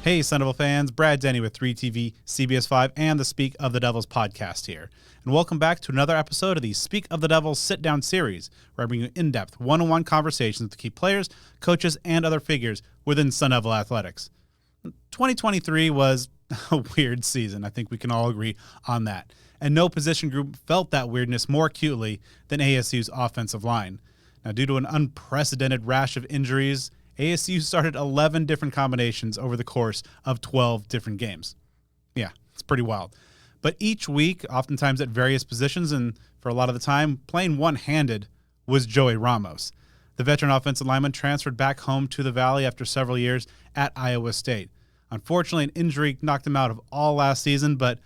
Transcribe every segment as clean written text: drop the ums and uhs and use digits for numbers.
Hey, Son of a fans, Brad Denny with 3TV, CBS5, and the Speak of the Devils podcast here. And welcome back to another episode of the Speak of the Devils Sitdown series, where I bring you in-depth, one-on-one conversations with key players, coaches, and other figures within Sun Devil athletics. 2023 was a weird season. I think we can all agree on that. And no position group felt that weirdness more acutely than ASU's offensive line. Now, due to an unprecedented rash of injuries, ASU started 11 different combinations over the course of 12 different games. Yeah, it's pretty wild. But each week, oftentimes at various positions, and for a lot of the time, playing one-handed, was Joey Ramos. The veteran offensive lineman transferred back home to the Valley after several years at Iowa State. Unfortunately, an injury knocked him out of all last season, but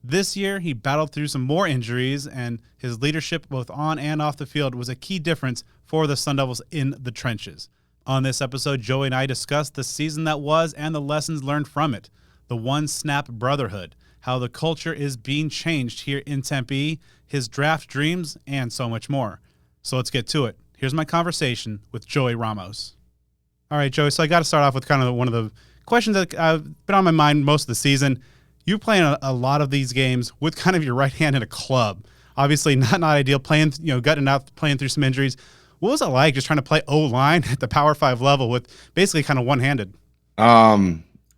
this year he battled through some more injuries, and his leadership both on and off the field was a key difference for the Sun Devils in the trenches. On this episode, Joey and I discussed the season that was and the lessons learned from it, the One Snap Brotherhood, how the culture is being changed here in Tempe, his draft dreams, and so much more. So let's get to it. Here's my conversation with Joey Ramos. All right, Joey, so I got to start off with kind of one of the questions that have been on my mind most of the season. You're playing a lot of these games with kind of your right hand in a club. Obviously not ideal, playing, gutting out, playing through some injuries. What was it like just trying to play O-line at the Power 5 level with basically kind of one-handed?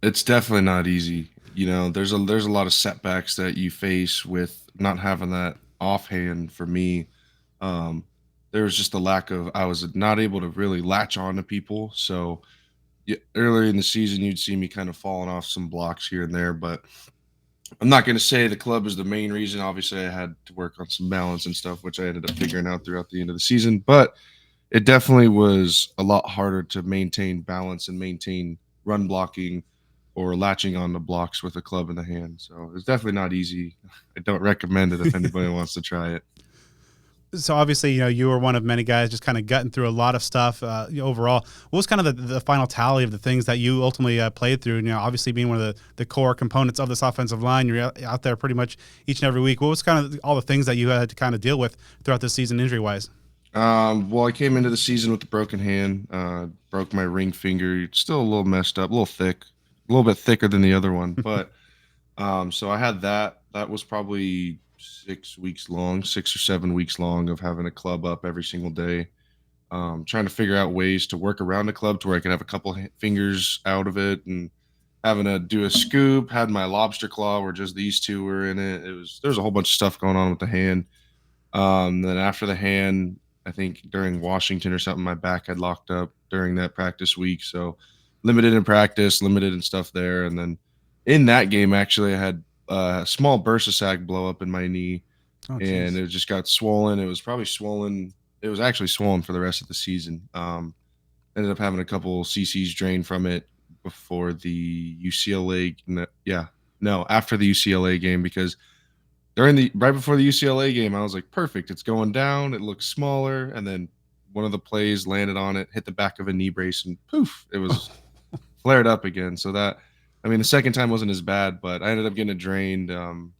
It's definitely not easy. There's a lot of setbacks that you face with not having that offhand for me. There was just a lack of I was not able to really latch on to people. So earlier in the season, you'd see me kind of falling off some blocks here and there, but I'm not going to say the club is the main reason. Obviously, I had to work on some balance and stuff, which I ended up figuring out throughout the end of the season. But it definitely was a lot harder to maintain balance and maintain run blocking or latching on the blocks with a club in the hand. So it's definitely not easy. I don't recommend it if anybody wants to try it. So obviously, you were one of many guys just kind of gutting through a lot of stuff overall. What was kind of the final tally of the things that you ultimately played through? Obviously being one of the core components of this offensive line, you're out there pretty much each and every week. What was kind of all the things that you had to kind of deal with throughout this season injury-wise? Well, I came into the season with a broken hand, broke my ring finger. It's still a little messed up, a little thick, a little bit thicker than the other one. But so I had that. That was probably 6 or 7 weeks long of having a club up every single day. Trying to figure out ways to work around the club to where I could have a couple fingers out of it, and having to do a scoop. Had my lobster claw where just these two were in it. There's a whole bunch of stuff going on with the hand. Then after the hand, I think during Washington or something, my back had locked up during that practice week. So limited in practice, limited in stuff there. And then in that game, actually, I had a small bursa sac blow up in my knee, and it just got swollen. It was probably swollen. It was actually swollen for the rest of the season. Ended up having a couple CCs drained from it before the UCLA. After the UCLA game, because right before the UCLA game, I was like, perfect. It's going down. It looks smaller. And then one of the plays landed on it, hit the back of a knee brace, and poof, it was flared up again. So the second time wasn't as bad, but I ended up getting it drained, and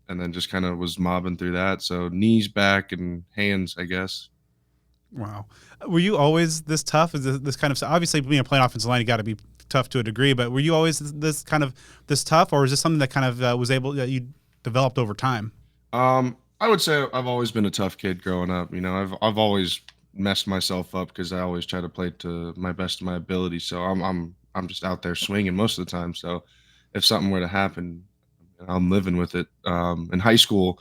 then just kind of was mobbing through that. So knees, back, and hands, I guess. Wow. Were you always this tough? Is this kind of, obviously being a playing offensive line, you got to be tough to a degree, but were you always this kind of this tough, or is this something that kind of that you developed over time? I would say I've always been a tough kid growing up. I've always messed myself up because I always try to play to my best of my ability. So I'm just out there swinging most of the time. So if something were to happen, I'm living with it. In high school,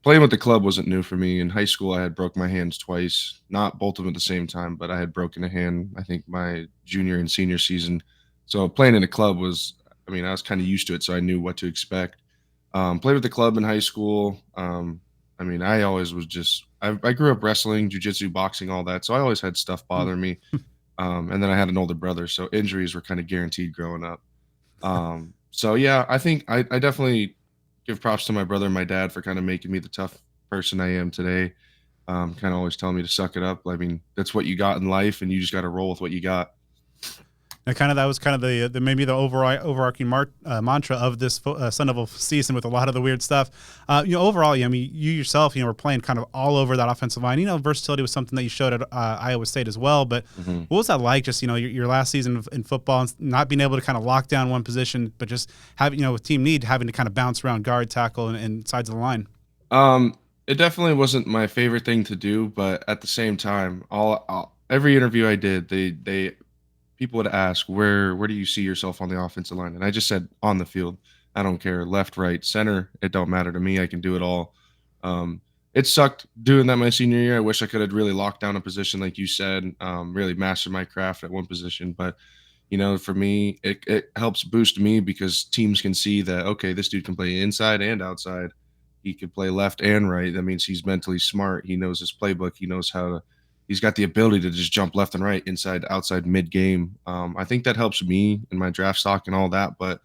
playing with the club wasn't new for me. In high school, I had broke my hands twice, not both of them at the same time, but I had broken a hand, I think, my junior and senior season. So playing in a club I was kind of used to it, so I knew what to expect. Played with the club in high school. I always was I grew up wrestling, jujitsu, boxing, all that. So I always had stuff bother me. And then I had an older brother, so injuries were kind of guaranteed growing up. So yeah, I think I definitely give props to my brother and my dad for kind of making me the tough person I am today. Kind of always telling me to suck it up. That's what you got in life, and you just got to roll with what you got. And kind of that was kind of the maybe the overarching mantra of this Sun Devil season with a lot of the weird stuff. Overall, I mean, you yourself, were playing kind of all over that offensive line. Versatility was something that you showed at Iowa State as well. But Hmm. what was that like? Just your last season in football, and not being able to kind of lock down one position, but just having with team need having to kind of bounce around guard, tackle, and sides of the line. Um, it definitely wasn't my favorite thing to do, but at the same time, every interview I did, they people would ask, where do you see yourself on the offensive line? And I just said, on the field. I don't care, left, right, center. It don't matter to me. I can do it all. Um, it sucked doing that my senior year. I wish I could have really locked down a position, like you said, really mastered my craft at one position. But for me, it helps boost me because teams can see that, okay, this dude can play inside and outside. He can play left and right. That means he's mentally smart. He knows his playbook. He knows how to. He's got the ability to just jump left and right, inside, outside, mid game. I think that helps me in my draft stock and all that. But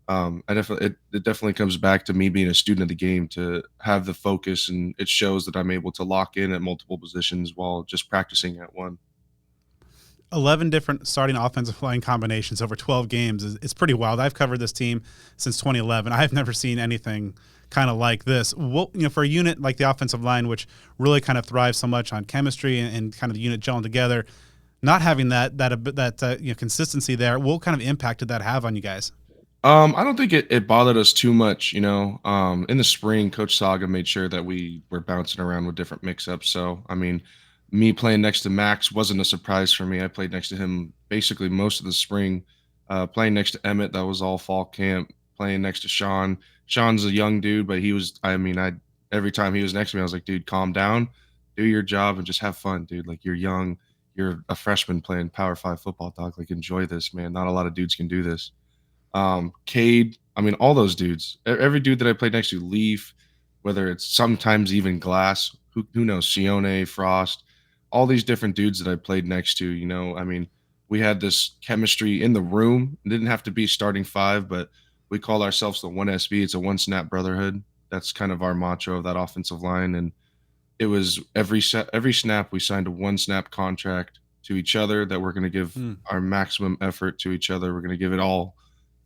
it definitely comes back to me being a student of the game to have the focus, and it shows that I'm able to lock in at multiple positions while just practicing at one. 11 different starting offensive line combinations over 12 games is pretty wild. I've covered this team since 2011. I've never seen anything kind of like this. What, for a unit like the offensive line, which really kind of thrives so much on chemistry and kind of the unit gelling together, not having that consistency there, what kind of impact did that have on you guys? I don't think it bothered us too much, In the spring, Coach Saga made sure that we were bouncing around with different mix-ups. So, I mean, me playing next to Max wasn't a surprise for me. I played next to him basically most of the spring. Playing next to Emmett, that was all fall camp. Playing next to Sean. Sean's a young dude, but he was. I mean, I every time he was next to me, I was like, dude, calm down, do your job, and just have fun, dude. Like you're young, you're a freshman playing Power Five football, dog. Like enjoy this, man. Not a lot of dudes can do this. Cade, I mean, all those dudes. Every dude that I played next to, Leaf, whether it's sometimes even Glass, who knows, Sione, Frost, all these different dudes that I played next to, I mean, we had this chemistry in the room. It didn't have to be starting five, but we call ourselves the One SB. It's a One Snap Brotherhood. That's kind of our mantra of that offensive line. And it was every snap we signed a one snap contract to each other that we're going to give Hmm. our maximum effort to each other. We're going to give it all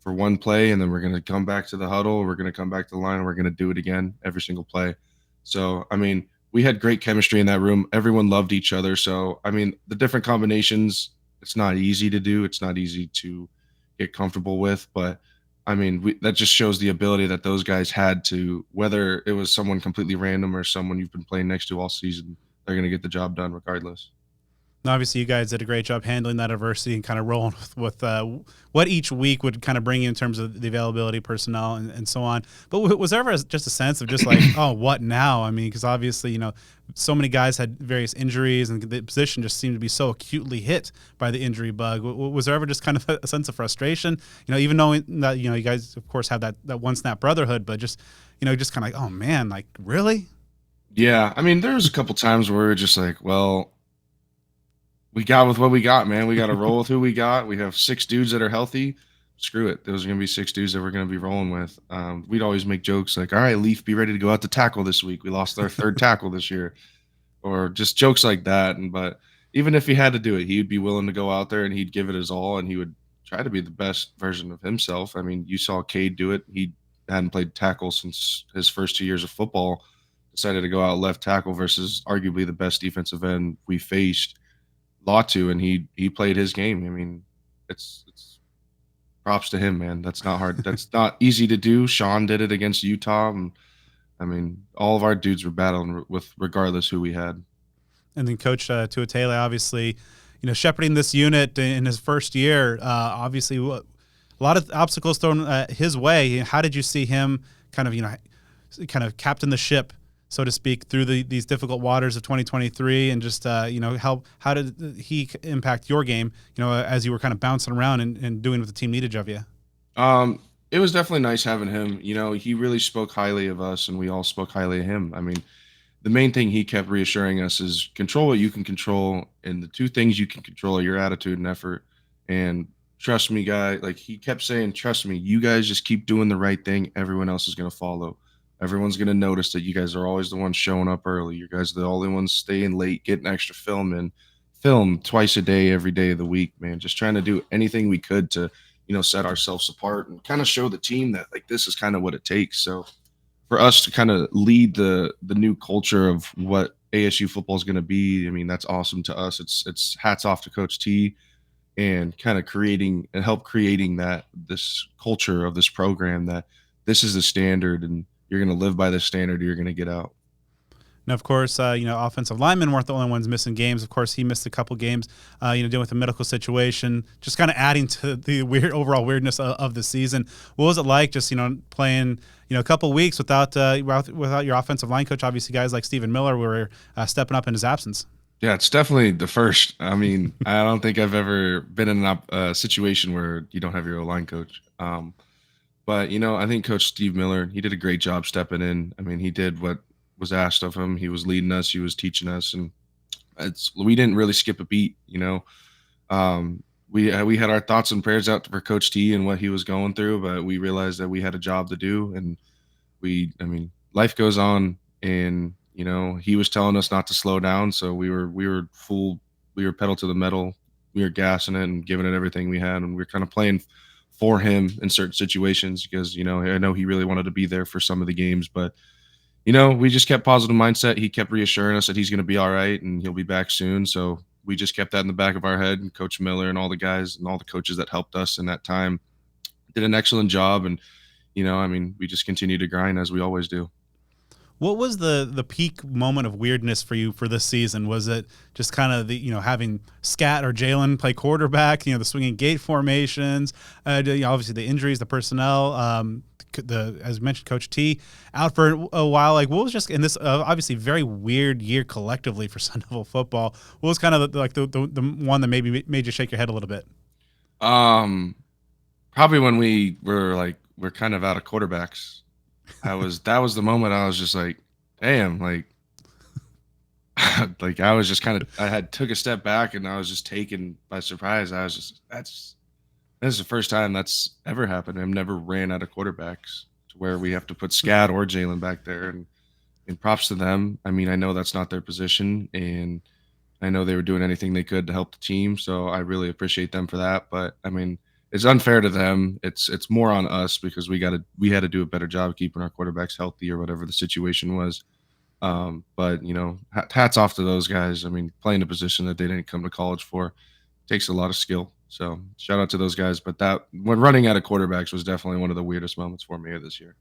for one play, and then we're going to come back to the huddle. We're going to come back to the line, and we're going to do it again every single play. So, I mean, we had great chemistry in that room. Everyone loved each other. So, I mean, the different combinations, it's not easy to do. It's not easy to get comfortable with, but I mean, that just shows the ability that those guys had to, whether it was someone completely random or someone you've been playing next to all season, they're going to get the job done regardless. And obviously, you guys did a great job handling that adversity and kind of rolling with what each week would kind of bring you in terms of the availability, personnel, and so on. But was there ever just a sense of just like, oh, what now? I mean, because obviously, so many guys had various injuries, and the position just seemed to be so acutely hit by the injury bug. Was there ever just kind of a sense of frustration? Even knowing that you guys, of course, have that one snap brotherhood, but just just kind of like, oh man, like really? Yeah, I mean, there was a couple times where we were just like, well, we got with what we got, man. We got to roll with who we got. We have six dudes that are healthy. Screw it. Those are going to be six dudes that we're going to be rolling with. We'd always make jokes like, all right, Leaf, be ready to go out to tackle this week. We lost our third tackle this year, or just jokes like that. But even if he had to do it, he'd be willing to go out there and he'd give it his all, and he would try to be the best version of himself. I mean, you saw Cade do it. He hadn't played tackle since his first 2 years of football. Decided to go out left tackle versus arguably the best defensive end we faced, Latu, and he played his game. I mean, it's props to him, man. That's not hard. That's not easy to do. Sean did it against Utah. And, I mean, all of our dudes were battling with regardless who we had. And then Coach Tua Taylor, obviously, shepherding this unit in his first year. Obviously, a lot of obstacles thrown his way. How did you see him kind of captain the ship, so to speak, through these difficult waters of 2023, and just how did he impact your game? As you were kind of bouncing around and doing what the team needed of you. Um, it was definitely nice having him. He really spoke highly of us, and we all spoke highly of him. I mean, the main thing he kept reassuring us is control what you can control, and the two things you can control are your attitude and effort. And trust me, guy, like he kept saying, trust me, you guys just keep doing the right thing. Everyone else is going to follow. Everyone's going to notice that you guys are always the ones showing up early. You guys are the only ones staying late, getting extra film in. film twice a day, every day of the week, man. Just trying to do anything we could to, set ourselves apart and kind of show the team that like this is kind of what it takes. So for us to kind of lead the new culture of what ASU football is going to be, I mean, that's awesome to us. It's hats off to Coach T and kind of creating and help creating that this culture of this program that this is the standard and you're going to live by this standard or you're going to get out. And of course, offensive linemen weren't the only ones missing games. Of course, he missed a couple games, dealing with the medical situation, just kind of adding to the overall weirdness of the season. What was it like just, playing, a couple weeks without your offensive line coach? Obviously, guys like Stephen Miller were stepping up in his absence. Yeah, it's definitely the first. I mean, I don't think I've ever been in a situation where you don't have your line coach. But, I think Coach Steve Miller, he did a great job stepping in. I mean, he did what was asked of him. He was leading us. He was teaching us. And we didn't really skip a beat, We had our thoughts and prayers out for Coach T and what he was going through, but we realized that we had a job to do. And life goes on. And, he was telling us not to slow down. So we were pedal to the metal. We were gassing it and giving it everything we had. And we were kind of playing for him in certain situations because, I know he really wanted to be there for some of the games, but, we just kept positive mindset. He kept reassuring us that he's going to be all right and he'll be back soon. So we just kept that in the back of our head, and Coach Miller and all the guys and all the coaches that helped us in that time did an excellent job. And, we just continue to grind as we always do. What was the peak moment of weirdness for you for this season? Was it just kind of the, having Scat or Jalen play quarterback, the swinging gate formations, obviously the injuries, the personnel, as mentioned, Coach T out for a while. Like, what was just in this obviously very weird year collectively for Sun Devil football? What was kind of the one that maybe made you shake your head a little bit? Probably when we're kind of out of quarterbacks. That was the moment I was just like, damn, like, like I was just I had took a step back and I was just taken by surprise. I was just, this is the first time that's ever happened. I've never ran out of quarterbacks to where we have to put Scat or Jalen back there. And props to them. I mean, I know that's not their position and I know they were doing anything they could to help the team. So I really appreciate them for that. But I mean, it's unfair to them. It's more on us because we had to do a better job keeping our quarterbacks healthy or whatever the situation was. But hats off to those guys. I mean, playing a position that they didn't come to college for takes a lot of skill. So shout out to those guys. But that when running out of quarterbacks was definitely one of the weirdest moments for me this year.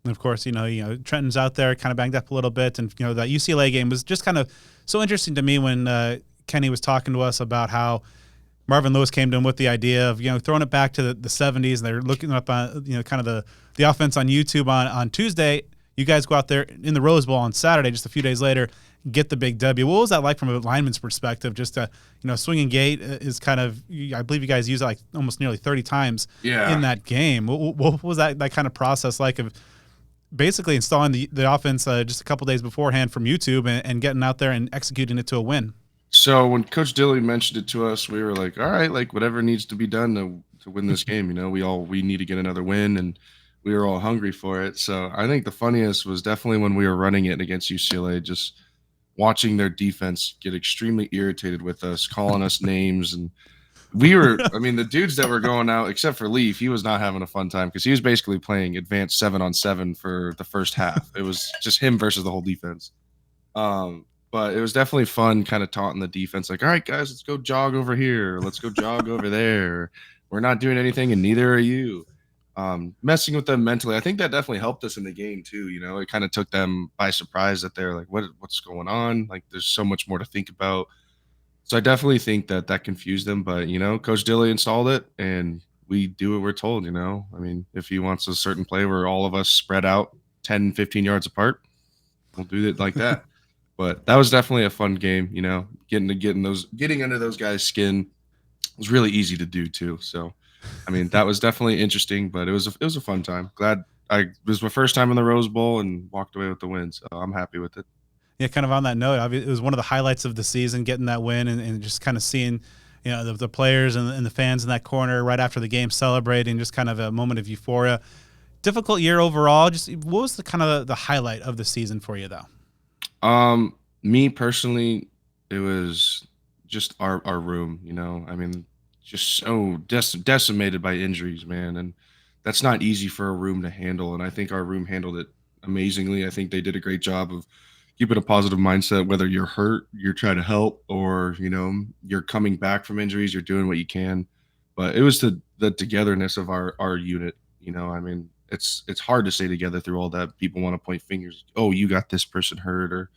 And of course, Trenton's out there kind of banged up a little bit, and that UCLA game was just kind of so interesting to me when Kenny was talking to us about how Marvin Lewis came to him with the idea of throwing it back to the 70s, and they're looking up on kind of the offense on YouTube on Tuesday. You guys go out there in the Rose Bowl on Saturday, just a few days later, get the big W. What was that like from a lineman's perspective? Just swinging gate is kind of, I believe you guys use it like almost nearly 30 times in that game. What was that kind of process like of basically installing the offense just a couple days beforehand from YouTube and getting out there and executing it to a win? So when Coach Dilly mentioned it to us, we were like, all right, like whatever needs to be done to win this game. We need to get another win, and we were all hungry for it. So I think the funniest was definitely when we were running it against UCLA, just watching their defense get extremely irritated with us, calling us names. And the dudes that were going out, except for Leaf, he was not having a fun time because he was basically playing advanced 7-on-7 for the first half. It was just him versus the whole defense. But it was definitely fun kind of taunting the defense, like, all right, guys, let's go jog over here. Let's go jog over there. We're not doing anything, and neither are you. Messing with them mentally. I think that definitely helped us in the game, too. It kind of took them by surprise that they're like, what's going on? Like, there's so much more to think about. So I definitely think that confused them. But, Coach Dilly installed it, and we do what we're told, I mean, if he wants a certain play where all of us spread out 10, 15 yards apart, we'll do it like that. But that was definitely a fun game, getting under those guys' skin was really easy to do too. So, I mean, that was definitely interesting, but it was a fun time. Glad it was my first time in the Rose Bowl and walked away with the win. So I'm happy with it. Yeah, kind of on that note, it was one of the highlights of the season, getting that win and just kind of seeing, the players and the fans in that corner right after the game celebrating, just kind of a moment of euphoria. Difficult year overall. Just what was the kind of the highlight of the season for you though? Me personally, it was just our room, I mean, just so decimated by injuries, man, and that's not easy for a room to handle, and I think our room handled it amazingly. I think they did a great job of keeping a positive mindset, whether you're hurt, you're trying to help, or, you're coming back from injuries, you're doing what you can. But it was the togetherness of our unit, I mean, it's hard to stay together through all that. People want to point fingers, "Oh, you got this person hurt," or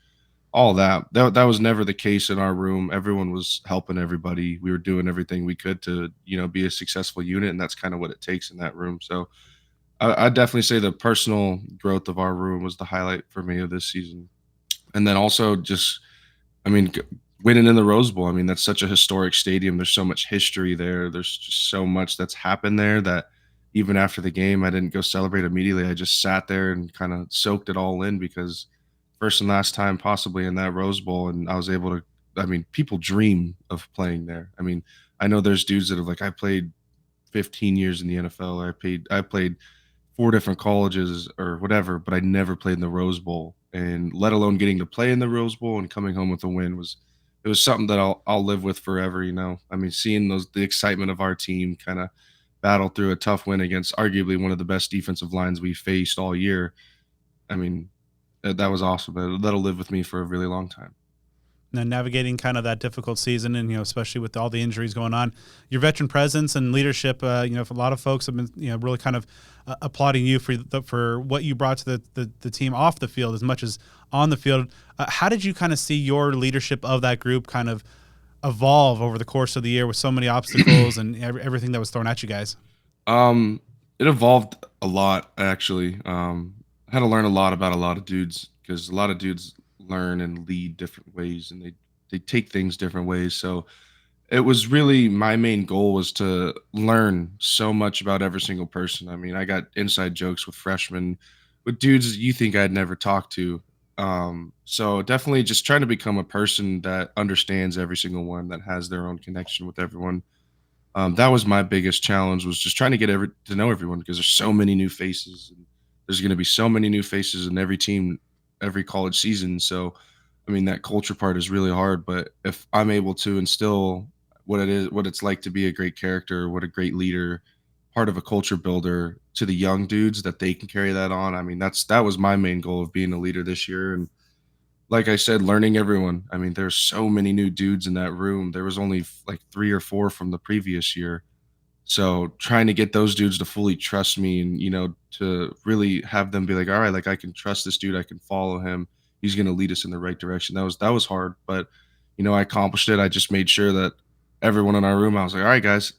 all that. That was never the case in our room. Everyone was helping everybody. We were doing everything we could to, be a successful unit, and that's kind of what it takes in that room. So I definitely say the personal growth of our room was the highlight for me of this season. And then also just, I mean, winning in the Rose Bowl. I mean, that's such a historic stadium. There's so much history there. There's just so much that's happened there that even after the game, I didn't go celebrate immediately. I just sat there and kind of soaked it all in because first and last time possibly in that Rose Bowl, and I was able to. I mean, people dream of playing there. I mean, I know there's dudes that have like I played 15 years in the NFL. I played 4 different colleges or whatever, but I never played in the Rose Bowl, and let alone getting to play in the Rose Bowl and coming home with a win was something that I'll live with forever. I mean, seeing the excitement of our team kinda battle through a tough win against arguably one of the best defensive lines we faced all year. I mean, that was awesome. That'll live with me for a really long time. Now navigating kind of that difficult season, and especially with all the injuries going on, your veteran presence and leadership, for a lot of folks have been really kind of applauding you for what you brought to the team off the field as much as on the field. How did you kind of see your leadership of that group kind of evolve over the course of the year with so many obstacles and everything that was thrown at you guys? Um, it evolved a lot actually. I had to learn a lot about a lot of dudes because a lot of dudes learn and lead different ways, and they take things different ways. So it was really my main goal was to learn so much about every single person. I mean, I got inside jokes with freshmen, with dudes you think I'd never talk to. So definitely just trying to become a person that understands every single one, that has their own connection with everyone. That was my biggest challenge was just trying to get to know everyone because there's so many new faces and there's going to be so many new faces in every team, every college season. So, I mean, that culture part is really hard. But if I'm able to instill what it's like to be a great character, what a great leader, part of a culture builder to the young dudes that they can carry that on. I mean, that was my main goal of being a leader this year. And like I said, learning everyone. I mean, there's so many new dudes in that room. There was only like 3 or 4 from the previous year. So trying to get those dudes to fully trust me and, to really have them be like, all right, like I can trust this dude. I can follow him. He's going to lead us in the right direction. That was hard, but I accomplished it. I just made sure that everyone in our room, I was like, all right, guys,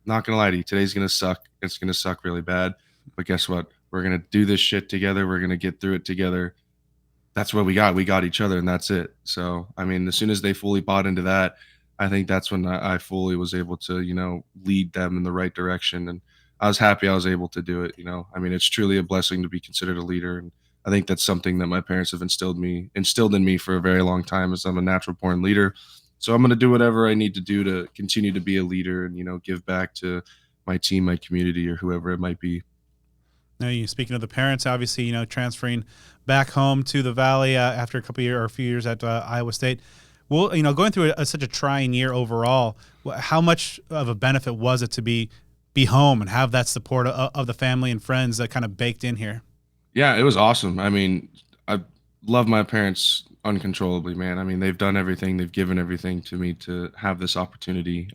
not going to lie to you. Today's going to suck. It's going to suck really bad. But guess what? We're going to do this shit together. We're going to get through it together. That's what we got. We got each other, and that's it. So, I mean, as soon as they fully bought into that, I think that's when I fully was able to, lead them in the right direction. And I was happy I was able to do it. I mean, it's truly a blessing to be considered a leader. And I think that's something that my parents have instilled in me for a very long time as I'm a natural born leader. So I'm going to do whatever I need to do to continue to be a leader and, give back to my team, my community, or whoever it might be. Now, you speaking of the parents, obviously, transferring back home to the Valley after a couple years or a few years at Iowa State. Well, going through such a trying year overall, how much of a benefit was it to be home and have that support of the family and friends that kind of baked in here? Yeah, it was awesome. I mean, I love my parents uncontrollably, man. I mean, they've done everything, they've given everything to me to have this opportunity.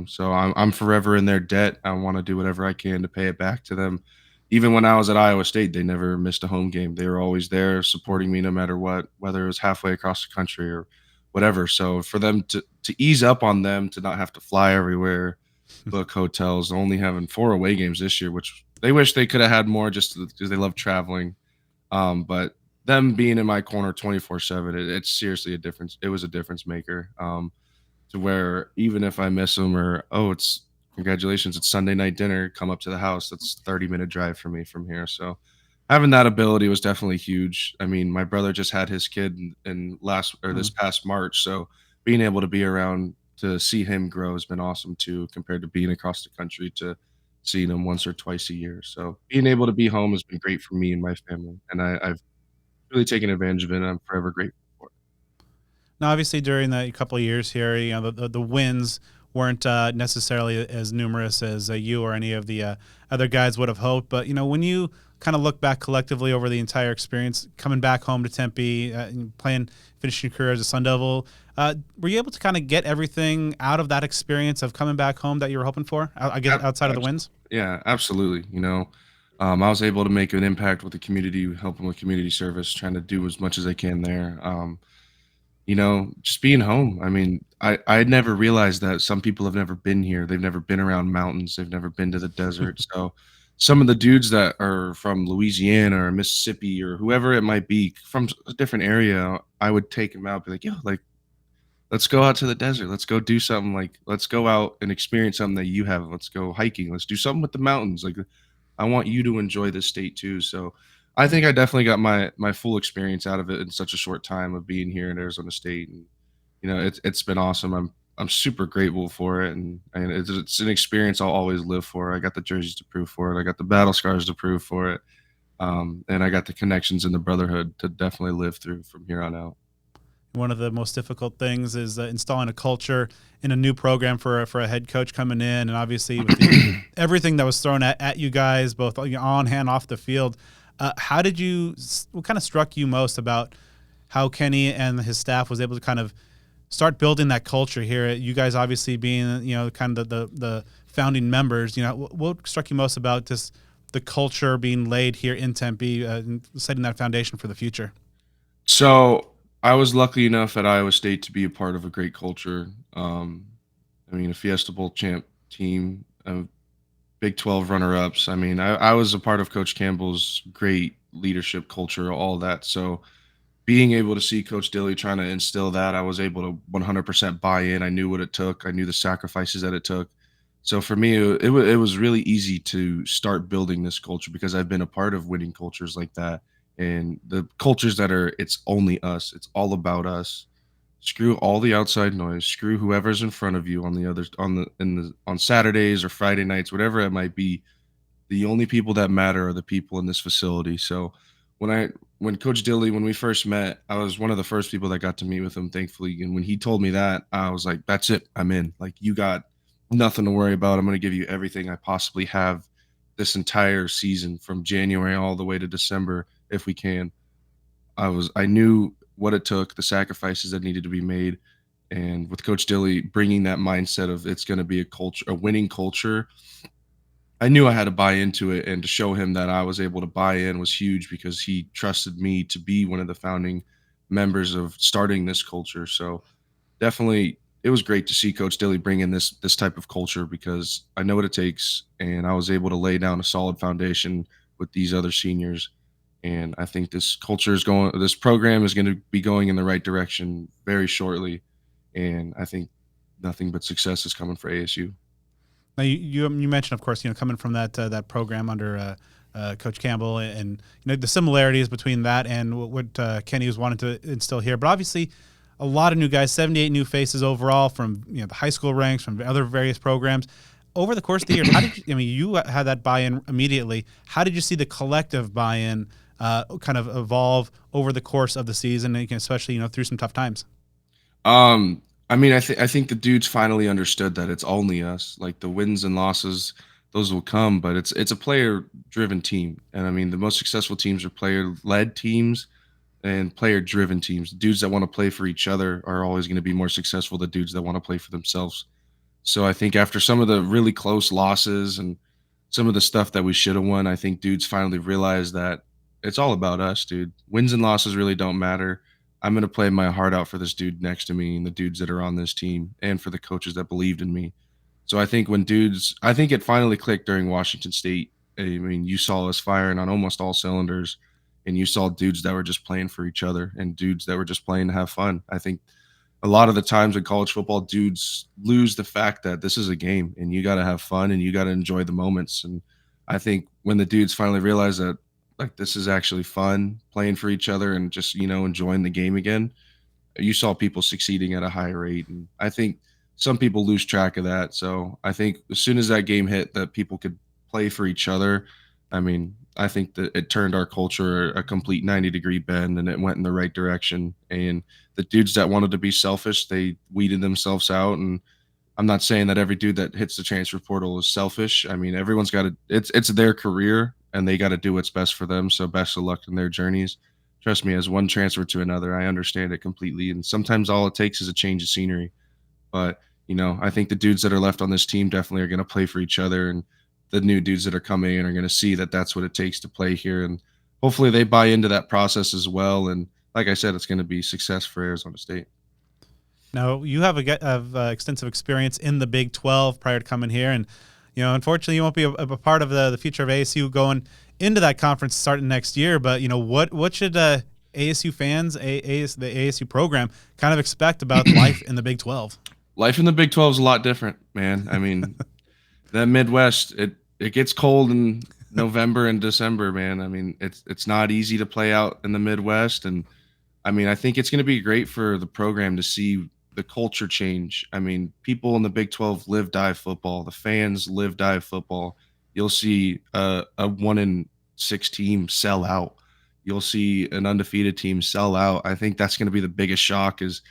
So I'm forever in their debt. I want to do whatever I can to pay it back to them. Even when I was at Iowa State, they never missed a home game. They were always there supporting me no matter what, whether it was halfway across the country or whatever. So for them to ease up on them to not have to fly everywhere, book hotels, only having 4 away games this year, which they wish they could have had more just because they love traveling. But them being in my corner 24/7, it's seriously a difference. It was a difference maker. To where even if I miss them or it's congratulations, it's Sunday night dinner, come up to the house. That's 30-minute drive for me from here. So having that ability was definitely huge. I mean, my brother just had his kid in last or this Mhm. past March, so being able to be around to see him grow has been awesome too, compared to being across the country to seeing him once or twice a year. So being able to be home has been great for me and my family, and I've really taken advantage of it. And I'm forever grateful for it. Now, obviously, during the couple of years here, the wins weren't necessarily as numerous as you or any of the other guys would have hoped. But when you kind of look back collectively over the entire experience, coming back home to Tempe, playing, finishing your career as a Sun Devil, were you able to kind of get everything out of that experience of coming back home that you were hoping for? I guess Ab- outside of the abs- wins. yeah, absolutely. I was able to make an impact with the community, helping with community service, trying to do as much as I can there. Just being home. I mean, I had never realized that some people have never been here. They've never been around mountains. They've never been to the desert. So some of the dudes that are from Louisiana or Mississippi or whoever it might be from a different area, I would take them out, be like, yo, like, let's go out to the desert. Let's go do something, like, let's go out and experience something that you have. Let's go hiking. Let's do something with the mountains. Like, I want you to enjoy this state too. So I think I definitely got my full experience out of it in such a short time of being here in Arizona State. And it's been awesome. I'm super grateful for it, and it's an experience I'll always live for. I got the jerseys to prove for it. I got the battle scars to prove for it. And I got the connections in the brotherhood to definitely live through from here on out. One of the most difficult things is installing a culture in a new program for a head coach coming in, and obviously with everything that was thrown at you guys, both on and off the field. How did you? What kind of struck you most about how Kenny and his staff was able to kind of start building that culture here? You guys obviously being kind of the founding members. What struck you most about just the culture being laid here in Tempe, and setting that foundation for the future? So I was lucky enough at Iowa State to be a part of a great culture. I mean, a Fiesta Bowl champ team, Big 12 runner ups. I mean, I was a part of Coach Campbell's great leadership culture, all that. So being able to see Coach Dilly trying to instill that, I was able to 100% buy in. I knew what it took. I knew the sacrifices that it took. So for me, it was really easy to start building this culture because I've been a part of winning cultures like that, and the cultures that are it's only us, it's all about us. Screw all the outside noise. Screw whoever's in front of you on the others on Saturdays or Friday nights, whatever it might be. The only people that matter are the people in this facility. So when I when Coach Dilly, when we first met, I was one of the first people that got to meet with him, thankfully. And when he told me that, I was like, that's it. I'm in. Like, you got nothing to worry about. I'm going to give you everything I possibly have this entire season from January all the way to December if we can. I knew what it took, the sacrifices that needed to be made. And with Coach Dilly bringing that mindset of it's going to be a culture, a winning culture, I knew I had to buy into it, and to show him that I was able to buy in was huge because he trusted me to be one of the founding members of starting this culture. So definitely it was great to see Coach Dilly bring in this type of culture because I know what it takes, and I was able to lay down a solid foundation with these other seniors. And I think this program is going to be going in the right direction very shortly. And I think nothing but success is coming for ASU. Now you mentioned, of course, coming from that program under Coach Campbell, and the similarities between that and what Kenny was wanting to instill here. But obviously, a lot of new guys, 78 new faces overall from the high school ranks, from other various programs. Over the course of the year, how did you? I mean, you had that buy-in immediately. How did you see the collective buy-in kind of evolve over the course of the season, and especially through some tough times? I mean, I think the dudes finally understood that it's only us. Like, the wins and losses, those will come, but it's a player driven team. And I mean, the most successful teams are player led teams and player driven teams. Dudes that want to play for each other are always going to be more successful than dudes that want to play for themselves. So I think after some of the really close losses and some of the stuff that we should have won, I think dudes finally realized that it's all about us, dude. Wins and losses really don't matter. I'm going to play my heart out for this dude next to me and the dudes that are on this team and for the coaches that believed in me. So I think it finally clicked during Washington State. I mean, you saw us firing on almost all cylinders, and you saw dudes that were just playing for each other and dudes that were just playing to have fun. I think a lot of the times in college football, dudes lose the fact that this is a game and you got to have fun and you got to enjoy the moments. And I think when the dudes finally realize that, like, this is actually fun playing for each other and just, enjoying the game again, you saw people succeeding at a high rate. And I think some people lose track of that. So I think as soon as that game hit that people could play for each other, I mean, I think that it turned our culture a complete 90-degree bend, and it went in the right direction. And the dudes that wanted to be selfish, they weeded themselves out. And I'm not saying that every dude that hits the transfer portal is selfish. I mean, everyone's got to. It's their career, and they got to do what's best for them. So best of luck in their journeys. Trust me, as one transfer to another, I understand it completely. And sometimes all it takes is a change of scenery. But I think the dudes that are left on this team definitely are going to play for each other, and the new dudes that are coming in are going to see that that's what it takes to play here, and hopefully they buy into that process as well. And like I said, it's going to be success for Arizona State. Now, you have extensive experience in the Big 12 prior to coming here, and unfortunately, you won't be a part of the future of ASU going into that conference starting next year. But what should ASU fans, the ASU program, kind of expect about life in the Big 12? Life in the Big 12 is a lot different, man. I mean, the Midwest, it gets cold in November and December, man. I mean, it's not easy to play out in the Midwest, and I mean, I think it's going to be great for the program to see the culture change. I mean, people in the Big 12 live, die football. The fans live, die football. You'll see a 1-6 team sell out. You'll see an undefeated team sell out. I think that's going to be the biggest shock is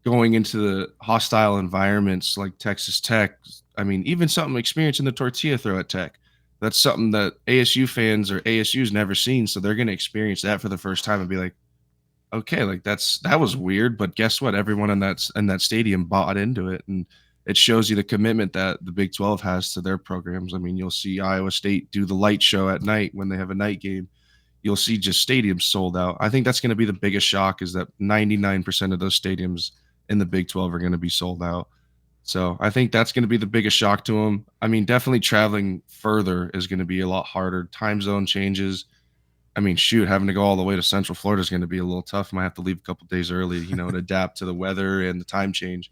going into the hostile environments like Texas Tech. I mean, even something experiencing the tortilla throw at Tech. That's something that ASU fans or ASU's never seen. So they're going to experience that for the first time and be like, okay, like that was weird, but guess what? Everyone in that stadium bought into it, and it shows you the commitment that the Big 12 has to their programs. I mean, you'll see Iowa State do the light show at night when they have a night game. You'll see just stadiums sold out. I think that's going to be the biggest shock is that 99% of those stadiums in the Big 12 are going to be sold out. So I think that's going to be the biggest shock to them. I mean, definitely traveling further is going to be a lot harder. Time zone changes. I mean, shoot, having to go all the way to Central Florida is going to be a little tough. I might have to leave a couple days early, to adapt to the weather and the time change.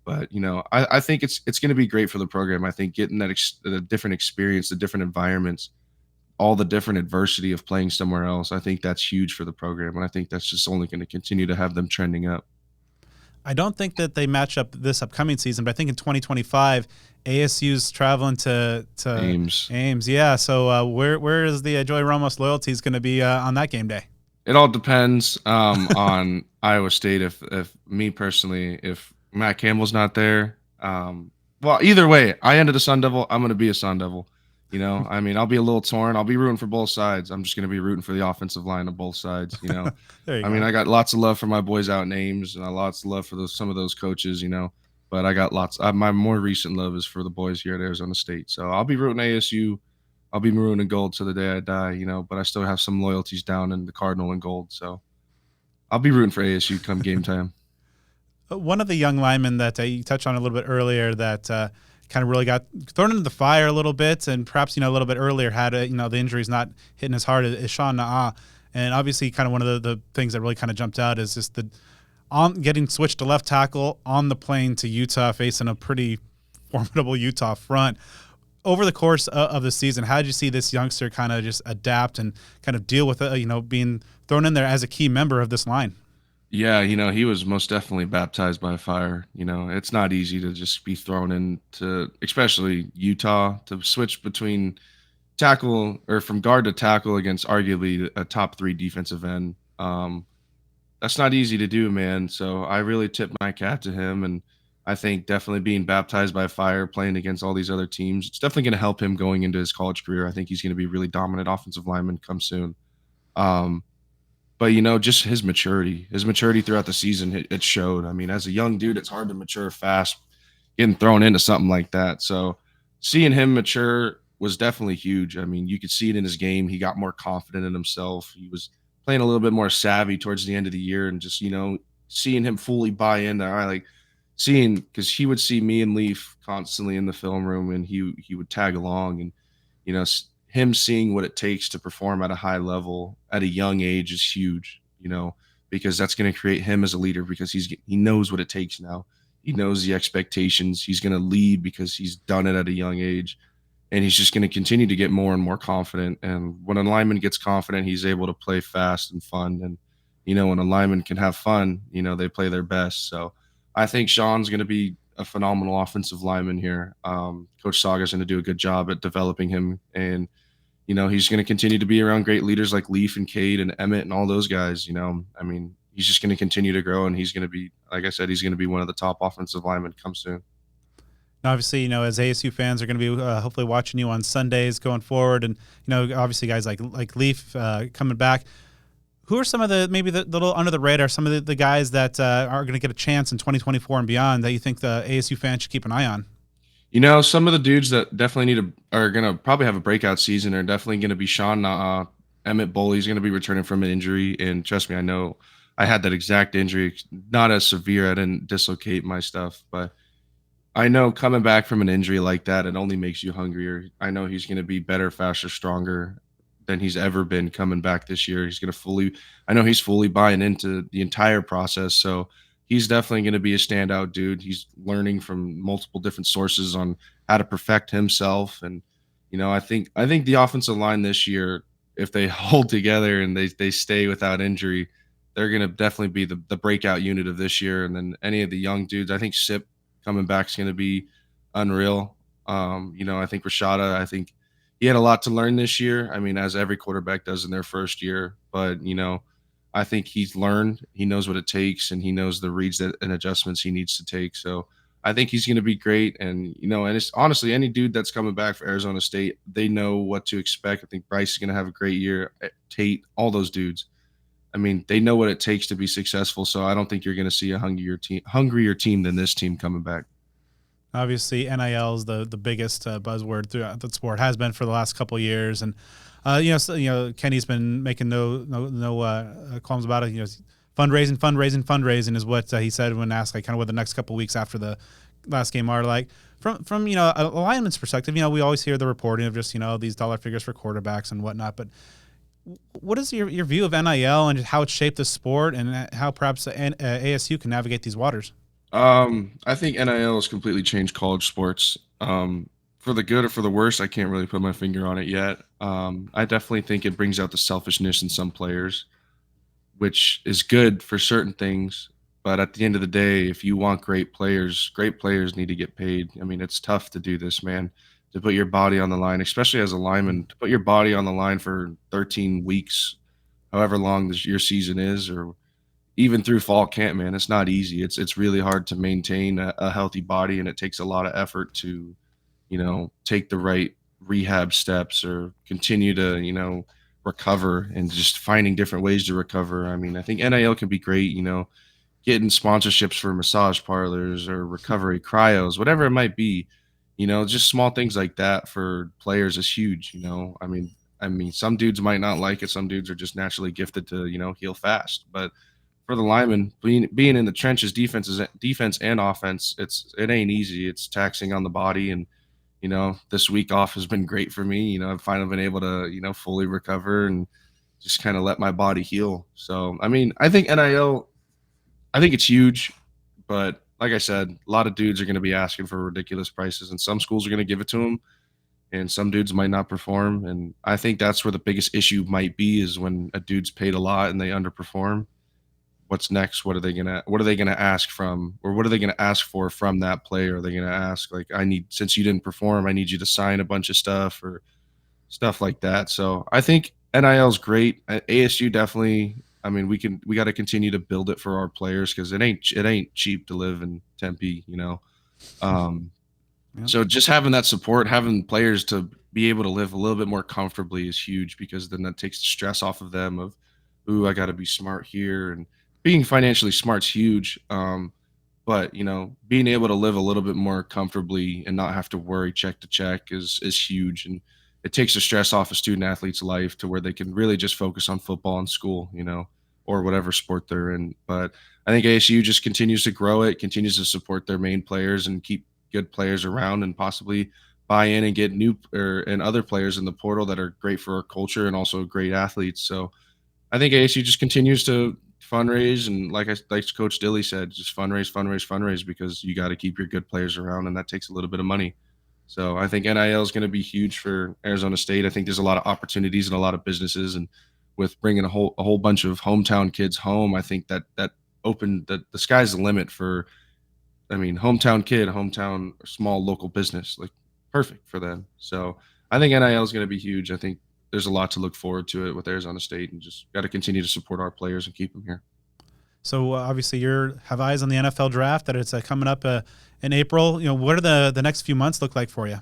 But I think it's going to be great for the program. I think getting the different experience, the different environments, all the different adversity of playing somewhere else. I think that's huge for the program, and I think that's just only going to continue to have them trending up. I don't think that they match up this upcoming season, but I think in 2025, ASU's traveling to Ames. Yeah. So where is the Joey Ramos loyalties going to be on that game day? It all depends on Iowa State. If me personally, if Matt Campbell's not there, well, either way, I ended a Sun Devil. I'm going to be a Sun Devil. I mean, I'll be a little torn. I'll be rooting for both sides. I'm just going to be rooting for the offensive line of both sides. There you I go. mean, I got lots of love for my boys out in Ames, and lots of love for some of those coaches. But I got my more recent love is for the boys here at Arizona State. So I'll be rooting ASU. I'll be maroon and gold to the day I die. But I still have some loyalties down in the Cardinal and gold. So I'll be rooting for ASU come game time. One of the young linemen that you touched on a little bit earlier that kind of really got thrown into the fire a little bit, and perhaps a little bit earlier had the injuries not hitting as hard as Sean Naa. And obviously, kind of one of the things that really kind of jumped out is just getting switched to left tackle on the plane to Utah, facing a pretty formidable Utah front. Over the course of the season, how did you see this youngster kind of just adapt and kind of deal with being thrown in there as a key member of this line? Yeah, he was most definitely baptized by fire. It's not easy to just be thrown into, especially Utah, to switch between tackle or from guard to tackle against arguably a top 3 defensive end. That's not easy to do, man. So I really tip my cap to him, and I think definitely being baptized by fire, playing against all these other teams, it's definitely going to help him going into his college career. I think he's going to be a really dominant offensive lineman come soon. Um, but just his maturity throughout the season, it showed. I mean, as a young dude, it's hard to mature fast, getting thrown into something like that. So seeing him mature was definitely huge. I mean, you could see it in his game. He got more confident in himself. He was playing a little bit more savvy towards the end of the year, and just seeing him fully buy in. I like seeing, because he would see me and Leaf constantly in the film room, and he would tag along, and him seeing what it takes to perform at a high level at a young age is huge. Because that's going to create him as a leader, because he knows what it takes now. He knows the expectations. He's going to lead because he's done it at a young age, and he's just going to continue to get more and more confident. And when a lineman gets confident, he's able to play fast and fun. And when a lineman can have fun, they play their best. So I think Sean's going to be a phenomenal offensive lineman here. Coach Saga's going to do a good job at developing him, and he's going to continue to be around great leaders like Leaf and Cade and Emmett and all those guys. I mean, he's just going to continue to grow, and he's going to be, like I said, he's going to be one of the top offensive linemen come soon. Now, obviously, as ASU fans are going to be hopefully watching you on Sundays going forward, and obviously guys like Leaf coming back. Who are some of the maybe the little under the radar, some of the guys that are going to get a chance in 2024 and beyond that you think the ASU fans should keep an eye on? Some of the dudes that definitely are going to probably have a breakout season are definitely going to be Sean Emmett Boley's going to be returning from an injury, and trust me, I know I had that exact injury, not as severe. I didn't dislocate my stuff, but I know coming back from an injury like that, it only makes you hungrier. I know he's going to be better, faster, stronger than he's ever been coming back this year. I know he's fully buying into the entire process. So he's definitely going to be a standout dude. He's learning from multiple different sources on how to perfect himself. And, I think the offensive line this year, if they hold together and they stay without injury, they're going to definitely be the breakout unit of this year. And then any of the young dudes, I think Sip coming back is going to be unreal. I think Rashada, I think he had a lot to learn this year. I mean, as every quarterback does in their first year, but I think he's learned. He knows what it takes, and he knows the reads and adjustments he needs to take. So I think he's going to be great. And and it's honestly any dude that's coming back for Arizona State, they know what to expect. I think Bryce is going to have a great year. Tate, all those dudes. I mean, they know what it takes to be successful. So I don't think you're going to see a hungrier team than this team coming back. Obviously, NIL is the biggest buzzword throughout the sport, has been for the last couple of years, and Kenny's been making no qualms about it. Fundraising is what he said when asked like kind of what the next couple of weeks after the last game are like. From a lineman's perspective, we always hear the reporting of just these dollar figures for quarterbacks and whatnot, but what is your view of NIL and how it's shaped the sport and how perhaps ASU can navigate these waters? I think NIL has completely changed college sports. For the good or for the worse, I can't really put my finger on it yet. I definitely think it brings out the selfishness in some players, which is good for certain things. But at the end of the day, if you want great players need to get paid. I mean, it's tough to do this, man, to put your body on the line, especially as a lineman, to put your body on the line for 13 weeks, however long your season is, or even through fall camp, man, it's not easy. It's really hard to maintain a healthy body, and it takes a lot of effort to, take the right rehab steps or continue to, recover and just finding different ways to recover. I mean, I think NIL can be great, getting sponsorships for massage parlors or recovery cryos, whatever it might be, just small things like that for players is huge. I mean, some dudes might not like it. Some dudes are just naturally gifted to, heal fast, but for the lineman being in the trenches, defense and offense, it ain't easy. It's taxing on the body, and this week off has been great for me. I've finally been able to fully recover and just kind of let my body heal. So I mean, I think NIL, I think it's huge, but like I said, a lot of dudes are going to be asking for ridiculous prices, and some schools are going to give it to them, and some dudes might not perform. And I think that's where the biggest issue might be, is when a dude's paid a lot and they underperform. What's next? What are they gonna ask from, or what are they gonna ask for from that player? Are they gonna ask like, since you didn't perform, I need you to sign a bunch of stuff or stuff like that? So I think NIL is great. ASU definitely. I mean, we got to continue to build it for our players, because it ain't cheap to live in Tempe. Um, Yeah. so just having that support, having players to be able to live a little bit more comfortably is huge, because then that takes the stress off of them of, ooh, I got to be smart here, and being financially smart's huge. But being able to live a little bit more comfortably and not have to worry check to check is huge, and it takes the stress off a student athlete's life to where they can really just focus on football and school, or whatever sport they're in. But I think ASU just continues to grow it, continues to support their main players and keep good players around, and possibly buy in and get and other players in the portal that are great for our culture and also great athletes. So I think ASU just continues to fundraise, and like Coach Dilly said, just fundraise, because you got to keep your good players around, and that takes a little bit of money. So I think NIL is going to be huge for Arizona State. I think there's a lot of opportunities and a lot of businesses, and with bringing a whole bunch of hometown kids home, I think that opened the sky's the limit for. I mean, small local business, like perfect for them. So I think NIL is going to be huge. I think there's a lot to look forward to it with Arizona State, and just got to continue to support our players and keep them here. So obviously you have eyes on the NFL draft that it's coming up in April. What are the next few months look like for you?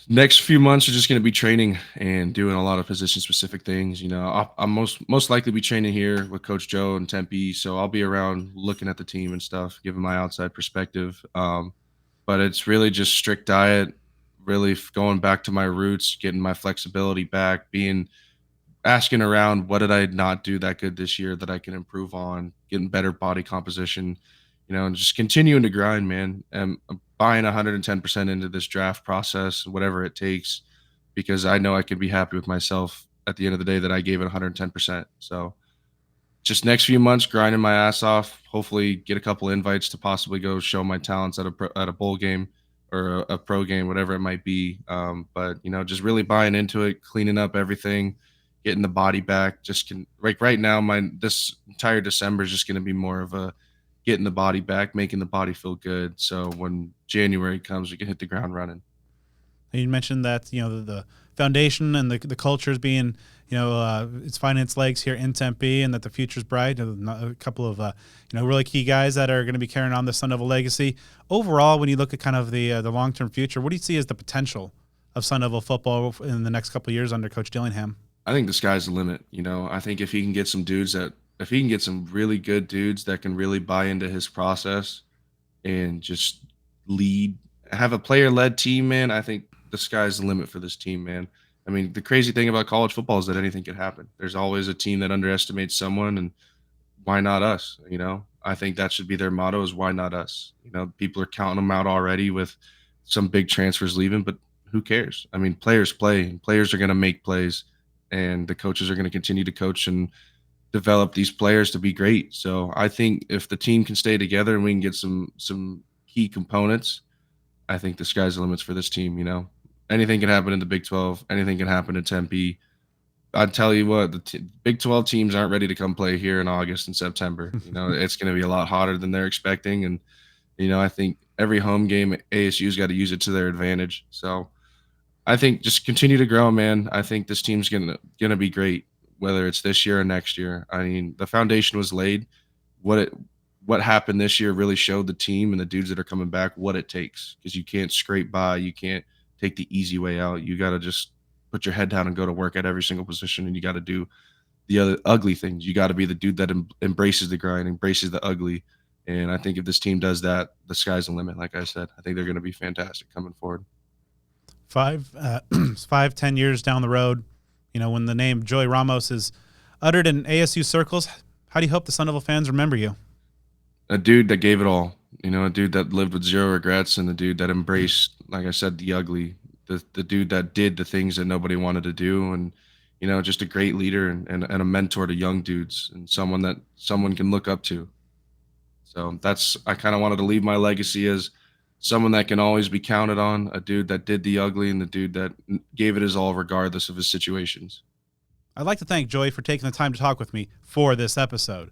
Next few months are just going to be training and doing a lot of position specific things. I'm most likely be training here with Coach Joe and Tempe, so I'll be around looking at the team and stuff, giving my outside perspective. But it's really just strict diet, really going back to my roots, getting my flexibility back, being asking around what did I not do that good this year that I can improve on, getting better body composition, and just continuing to grind, man. And I'm buying 110% into this draft process, whatever it takes, because I know I can be happy with myself at the end of the day that I gave it 110%. So just next few months, grinding my ass off. Hopefully, get a couple invites to possibly go show my talents at a bowl game or a pro game, whatever it might be. But just really buying into it, cleaning up everything, getting the body back. Just right now, this entire December is just going to be more of a getting the body back, making the body feel good. So when January comes, we can hit the ground running. You mentioned that the foundation and the culture is being it's finding its legs here in Tempe, and that the future's bright. A couple of really key guys that are going to be carrying on the Sun Devil legacy. Overall, when you look at kind of the long-term future, what do you see as the potential of Sun Devil football in the next couple of years under Coach Dillingham? I think the sky's the limit. I think if he can get some really good dudes that can really buy into his process and just have a player-led team, man, I think the sky's the limit for this team, man. I mean, the crazy thing about college football is that anything can happen. There's always a team that underestimates someone, and why not us? I think that should be their motto: is why not us? People are counting them out already with some big transfers leaving, but who cares? I mean, players play, and players are going to make plays, and the coaches are going to continue to coach and develop these players to be great. So I think if the team can stay together and we can get some key components, I think the sky's the limits for this team. Anything can happen in the Big 12. Anything can happen in Tempe. I'd tell you what, the Big 12 teams aren't ready to come play here in August and September. It's going to be a lot hotter than they're expecting. And, I think every home game, ASU's got to use it to their advantage. So I think just continue to grow, man. I think this team's gonna be great, whether it's this year or next year. I mean, the foundation was laid. What happened this year really showed the team and the dudes that are coming back what it takes, because you can't scrape by. You can't take the easy way out. You got to just put your head down and go to work at every single position, and you got to do the other ugly things. You got to be the dude that embraces the grind, embraces the ugly. And I think if this team does that, the sky's the limit. Like I said, I think they're going to be fantastic coming forward. 5-10 years down the road, when the name Joey Ramos is uttered in ASU circles, how do you hope the Sun Devil fans remember you? A dude that gave it all, a dude that lived with zero regrets, and the dude that embraced, like I said, the ugly, the dude that did the things that nobody wanted to do. And, just a great leader and a mentor to young dudes, and someone that someone can look up to. So I kind of wanted to leave my legacy as someone that can always be counted on, a dude that did the ugly, and the dude that gave it his all regardless of his situations. I'd like to thank Joey for taking the time to talk with me for this episode.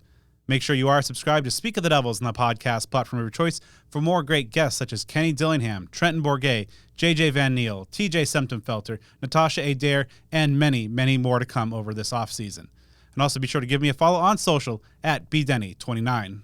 Make sure you are subscribed to Speak of the Devils on the podcast platform of your choice for more great guests such as Kenny Dillingham, Trenton Bourget, JJ Van Neal, TJ Semptonfelter, Natasha Adair, and many, many more to come over this offseason. And also be sure to give me a follow on social at bdenny29.